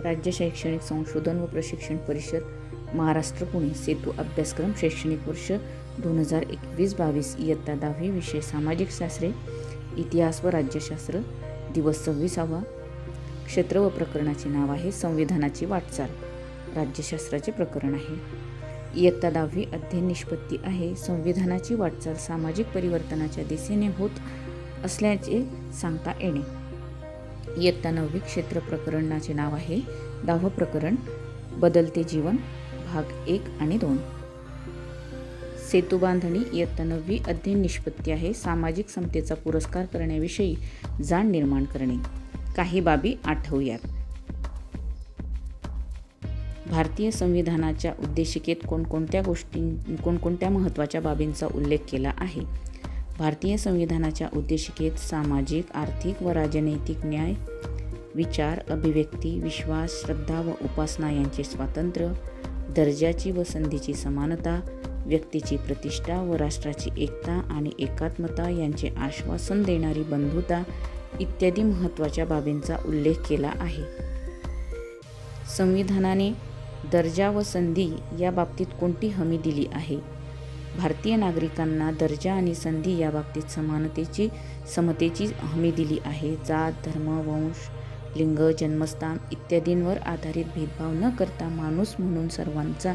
राज्य शैक्षणिक संशोधन व प्रशिक्षण परिषद महाराष्ट्र पुणे सेतू अभ्यासक्रम शैक्षणिक वर्ष 2021-22 इयत्ता 10वी विषय सामाजिक शास्त्रे इतिहास व राज्यशास्त्र दिवस 26वा क्षेत्र व प्रकरणाचे नाव आहे संविधानाची वाटचाल. राज्यशास्त्राचे प्रकरण आहे. इयत्ता 10वी अध्ययन निष्पत्ती आहे. संविधानाची वाटचाल सामाजिक परिवर्तनाच्या दिशेने होत असल्याचे सांगता येणे. इयत्ता 9वी क्षेत्र प्रकरणाचे नाव आहे 10वे प्रकरण बदलते जीवन भाग 1 आणि 2. सेतू बांधणी इयत्ता 9वी अध्ययन निष्पत्ती आहे. सामाजिक समतेचा पुरस्कार करण्याविषयी जाण निर्माण करणे. काही बाबी आठवूयात. भारतीय संविधानाच्या उद्देशिकेत कोणकोणत्या महत्त्वाच्या बाबींचा उल्लेख केला आहे. भारतीय संविधानाच्या उद्देशिकेत सामाजिक, आर्थिक व राजनैतिक न्याय, विचार, अभिव्यक्ती, विश्वास, श्रद्धा व उपासना यांचे स्वातंत्र्य, दर्जाची व संधीची समानता, व्यक्तीची प्रतिष्ठा व राष्ट्राची एकता आणि एकात्मता यांचे आश्वासन देणारी बंधुता इत्यादी महत्त्वाच्या बाबींचा उल्लेख केला आहे. संविधानाने दर्जा व संधी या बाबतीत कोणती हमी दिली आहे. भारतीय नागरिकांना दर्जा आणि संधी या बाबतीत समतेची हमी दिली आहे. जात, धर्म, वंश, लिंग, जन्मस्थान इत्यादींवर आधारित भेदभाव न करता माणूस म्हणून सर्वांचा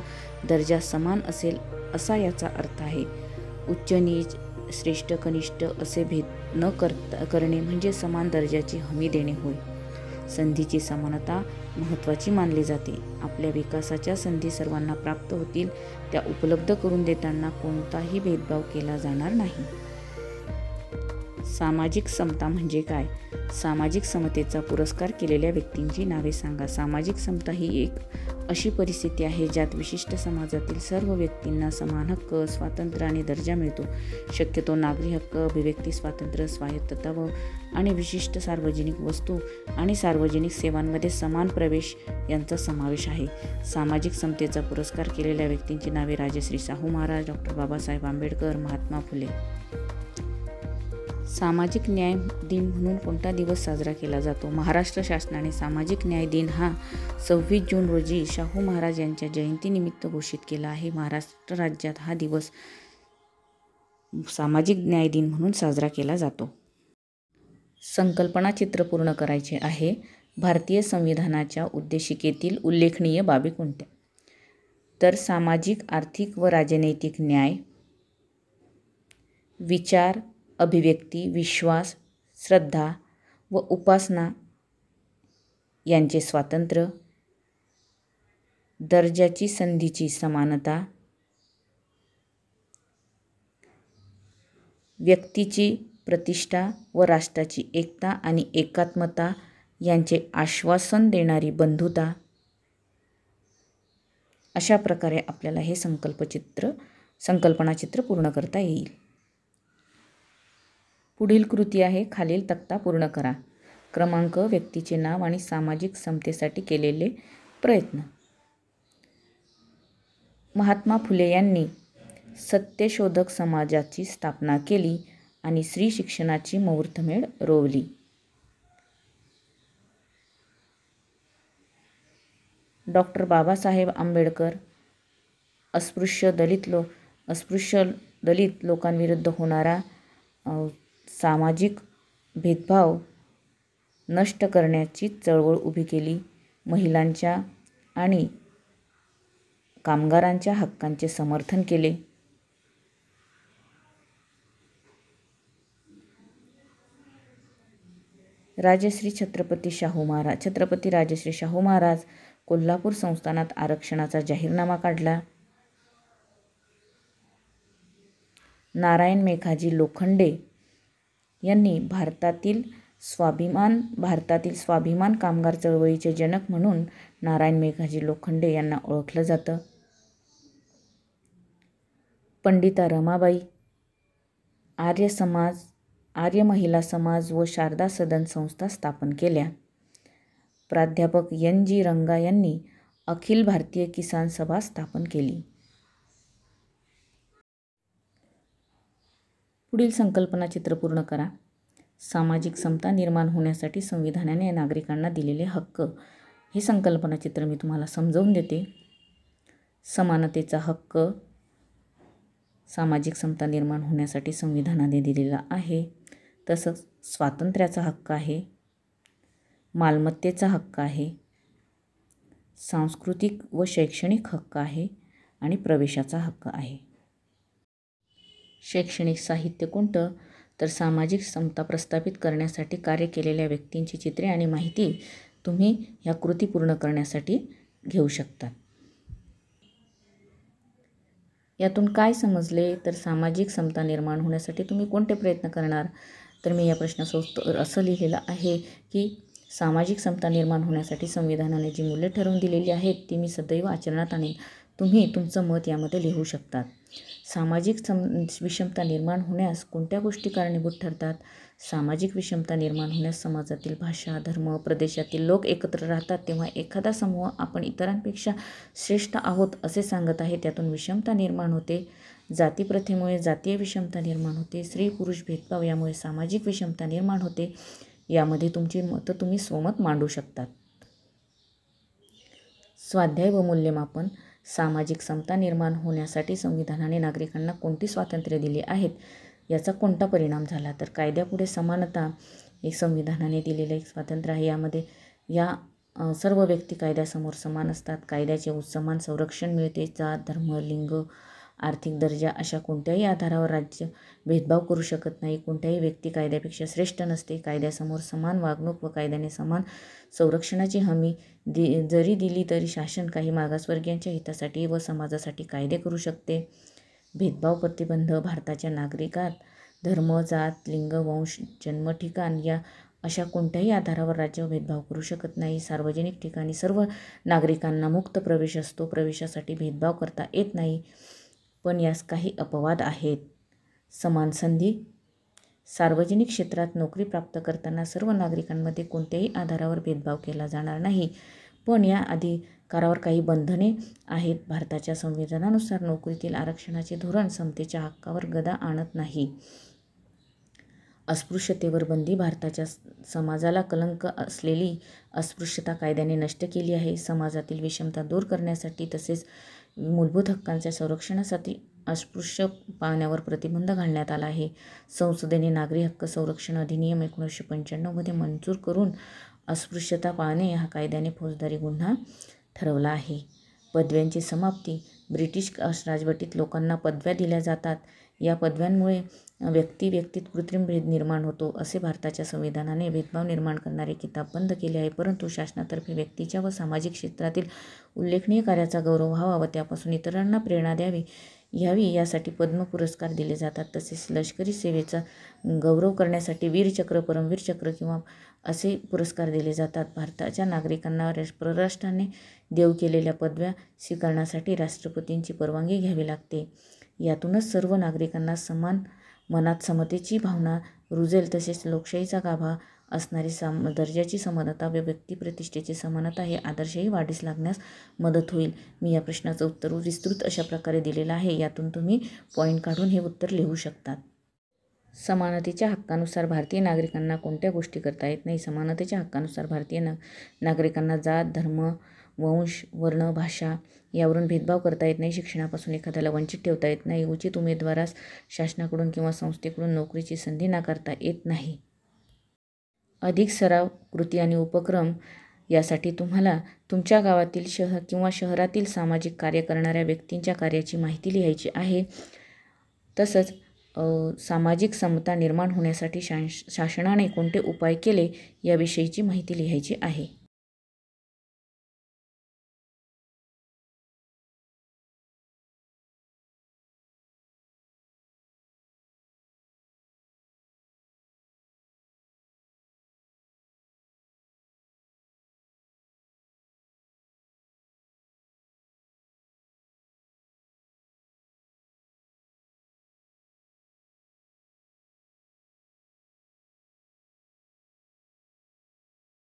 दर्जा समान असेल असा याचा अर्थ आहे. उच्च नीच, श्रेष्ठ कनिष्ठ असे भेद न करणे म्हणजे समान दर्जाची हमी देणे होय. संधीची समानता महत्त्वाची मानली जाते. आपल्या विकासाच्या संधी सर्वांना प्राप्त होतील त्या उपलब्ध करून देताना कोणताही भेदभाव केला जाणार नाही. सामाजिक समता म्हणजे काय. सामाजिक समतेचा पुरस्कार केलेल्या व्यक्तींची नावे सांगा. सामाजिक समता ही एक अशी परिस्थिती आहे ज्यात विशिष्ट समाजातील सर्व व्यक्तींना समान हक्क, स्वातंत्र्य आणि दर्जा मिळतो. शक्यतो नागरी हक्क, अभिव्यक्ती स्वातंत्र्य, स्वायत्तता आणि विशिष्ट सार्वजनिक वस्तू आणि सार्वजनिक सेवांमध्ये समान प्रवेश यांचा समावेश आहे. सामाजिक समतेचा पुरस्कार केलेल्या व्यक्तींची नावे राजश्री शाहू महाराज, डॉ. बाबासाहेब आंबेडकर, महात्मा फुले. सामाजिक न्याय दिन म्हणून कोणता दिवस साजरा केला जातो. महाराष्ट्र शासनाने सामाजिक न्याय दिन हा 26 जून रोजी शाहू महाराज यांच्या जयंतीनिमित्त घोषित केला आहे. महाराष्ट्र राज्यात हा दिवस सामाजिक न्याय दिन म्हणून साजरा केला जातो. संकल्पना चित्र पूर्ण करायचे आहे. भारतीय संविधानाच्या उद्देशिकेतील उल्लेखनीय बाबी कोणत्या. तर सामाजिक, आर्थिक व राजनैतिक न्याय, विचार, अभिव्यक्ती, विश्वास, श्रद्धा व उपासना यांचे स्वातंत्र्य, दर्जाची संधीची समानता, व्यक्तीची प्रतिष्ठा व राष्ट्राची एकता आणि एकात्मता यांचे आश्वासन देणारी बंधुता. अशा प्रकारे आपल्याला हे संकल्पना चित्र पूर्ण करता येईल. पुढील कृती आहे. खालील तक्ता पूर्ण करा. क्रमांक, व्यक्तीचे नाव आणि सामाजिक समतेसाठी केलेले प्रयत्न. महात्मा फुले यांनी सत्यशोधक समाजाची स्थापना केली आणि स्त्री शिक्षणाची मुहूर्तमेढ रोवली. डॉ. बाबासाहेब आंबेडकर अस्पृश्य दलित लोकांविरुद्ध होणारा सामाजिक भेदभाव नष्ट करण्याची चळवळ उभी केली. महिलांच्या आणि कामगारांच्या हक्कांचे समर्थन केले. छत्रपती राजश्री शाहू महाराज कोल्हापूर संस्थानात आरक्षणाचा जाहीरनामा काढला. नारायण मेघाजी लोखंडे यांनी भारतातील स्वाभिमान कामगार चळवळीचे जनक म्हणून नारायण मेघाजी लोखंडे यांना ओळखलं जातं. पंडिता रमाबाई आर्य महिला समाज व शारदा सदन संस्था स्थापन केल्या. प्राध्यापक NG रंगा यांनी अखिल भारतीय किसान सभा स्थापन केली. पुढील संकल्पना चित्र पूर्ण करा. सामाजिक समता निर्माण होण्यासाठी संविधानाने नागरिकांना दिलेले हक्क हे संकल्पनाचित्र मी तुम्हाला समजावून देते. समानतेचा हक्क सामाजिक समता निर्माण होण्यासाठी संविधानाने दिलेला आहे. तसंच स्वातंत्र्याचा हक्क आहे, मालमत्तेचा हक्क आहे, सांस्कृतिक व शैक्षणिक हक्क आहे आणि प्रवेशाचा हक्क आहे. शैक्षणिक साहित्य कोणतं? तर सामाजिक समता प्रस्थापित करण्यासाठी कार्य केलेल्या व्यक्तींची चित्रे आणि माहिती तुम्ही ह्या कृती पूर्ण करण्यासाठी घेऊ शकता. यातून काय समजले? तर सामाजिक समता निर्माण होण्यासाठी तुम्ही कोणते प्रयत्न करणार? तर मी या प्रश्नाचं उत्तर असं लिहिलेलं आहे की सामाजिक समता निर्माण होण्यासाठी संविधानाने जी मूल्ये ठरवून दिलेली आहेत ती मी सदैव आचरणात आणेन. तुम्ही तुमचं मत यामध्ये लिहू शकतात. सामाजिक विषमता निर्माण होण्यास कोणत्या गोष्टी कारणीभूत ठरतात? सामाजिक विषमता निर्माण होण्यास समाजातील भाषा, धर्म, प्रदेशातील लोक एकत्र राहतात तेव्हा एखादा समूह आपण इतरांपेक्षा श्रेष्ठ आहोत असे सांगत आहे, त्यातून विषमता निर्माण होते. जातीप्रथेमुळे जातीय विषमता निर्माण होते. स्त्री पुरुष भेदभाव यामुळे सामाजिक विषमता निर्माण होते. यामध्ये तुमची मतं तुम्ही स्वमत मांडू शकतात. स्वाध्याय व मूल्यमापन. सामाजिक समता निर्माण होण्यासाठी संविधानाने नागरिकांना कोणती स्वातंत्र्य दिली आहेत, याचा कोणता परिणाम झाला? तर कायद्यापुढे समानता एक संविधानाने दिलेलं एक स्वातंत्र्य आहे. यामध्ये सर्व व्यक्ती कायद्यासमोर समान असतात. कायद्याचे समान संरक्षण मिळते. जात, धर्म, लिंग, आर्थिक दर्जा अशा कोणत्याही आधारावर राज्य भेदभाव करू शकत नाही. कोणत्याही व्यक्ती कायद्यापेक्षा श्रेष्ठ नसते. कायद्यासमोर समान वागणूक व कायद्याने समान संरक्षणाची हमी जरी दिली तरी शासन काही मागासवर्गीयांच्या हितासाठी व समाजासाठी कायदे करू शकते. भेदभाव प्रतिबंध. भारताच्या नागरिकात धर्म, जात, लिंग, वंश, जन्म ठिकाण या अशा कोणत्याही आधारावर राज्य भेदभाव करू शकत नाही. सार्वजनिक ठिकाणी सर्व नागरिकांना मुक्त प्रवेश असतो. प्रवेशासाठी भेदभाव करता येत नाही. पण यास काही अपवाद आहेत. समान संधी. सार्वजनिक क्षेत्रात नोकरी प्राप्त करताना सर्व नागरिकांमध्ये कोणत्याही आधारावर भेदभाव केला जाणार नाही. पण या अधिकारावर काही बंधने आहेत. भारताच्या संविधानानुसार नोकरीतील आरक्षणाचे धोरण समतेच्या हक्कावर गदा आणत नाही. अस्पृश्यतेवर बंदी. भारताच्या समाजाला कलंक असलेली अस्पृश्यता कायद्याने नष्ट केली आहे. समाजातील विषमता दूर करण्यासाठी तसेच मूलभूत हक्कांच्या संरक्षणासाठी अस्पृश्य पाळण्यावर प्रतिबंध घालण्यात आला आहे. संसदेने नागरी हक्क संरक्षण अधिनियम 1995 मंजूर करून अस्पृश्यता पाळणे हा कायद्याने फौजदारी गुन्हा ठरवला आहे. पदव्यांची समाप्ती. ब्रिटिश राजवटीत लोकांना पदव्या दिल्या जातात. या पदव्यांमुळे व्यक्तीत कृत्रिम भेद निर्माण होतो. असे भारताच्या संविधानाने भेदभाव निर्माण करणारे किताब बंद केले आहे. परंतु शासनातर्फे व्यक्तीच्या व सामाजिक क्षेत्रातील उल्लेखनीय कार्याचा गौरव व्हावा व त्यापासून इतरांना प्रेरणा यावी यासाठी पद्म पुरस्कार दिले जातात. तसेच लष्करी सेवेचा गौरव करण्यासाठी वीरचक्र, परमवीर चक्र किंवा असे पुरस्कार दिले जातात. भारताच्या नागरिकांना परराष्ट्राने देऊ केलेल्या पदव्या स्वीकारण्यासाठी राष्ट्रपतींची परवानगी घ्यावी लागते. यातूनच सर्व नागरिकांना समान मनात समतेची भावना रुजेल. तसेच लोकशाहीचा गाभा असणारी दर्जाची समानता व व्यक्तिप्रतिष्ठेची समानता हे आदर्शही वाढीस लागण्यास मदत होईल. मी या प्रश्नाचं उत्तर विस्तृत अशा प्रकारे दिलेलं आहे. यातून तुम्ही पॉईंट काढून हे उत्तर लिहू शकतात. समानतेच्या हक्कानुसार भारतीय नागरिकांना कोणत्या गोष्टी करता येत नाही? समानतेच्या हक्कानुसार भारतीय नागरिकांना जात, धर्म, वंश, वर्ण, भाषा यावरून भेदभाव करता येत नाही. शिक्षणापासून एखाद्याला वंचित ठेवता येत नाही. उचित उमेदवारास शासनाकडून किंवा संस्थेकडून नोकरीची संधी नाकारता येत नाही. अधिक सराव, कृती आणि उपक्रम यासाठी तुम्हाला तुमच्या गावातील किंवा शहरातील सामाजिक कार्य करणाऱ्या व्यक्तींच्या कार्याची माहिती लिहायची आहे. तसंच सामाजिक समता निर्माण होण्यासाठी शासनाने कोणते उपाय केले याविषयीची माहिती लिहायची आहे.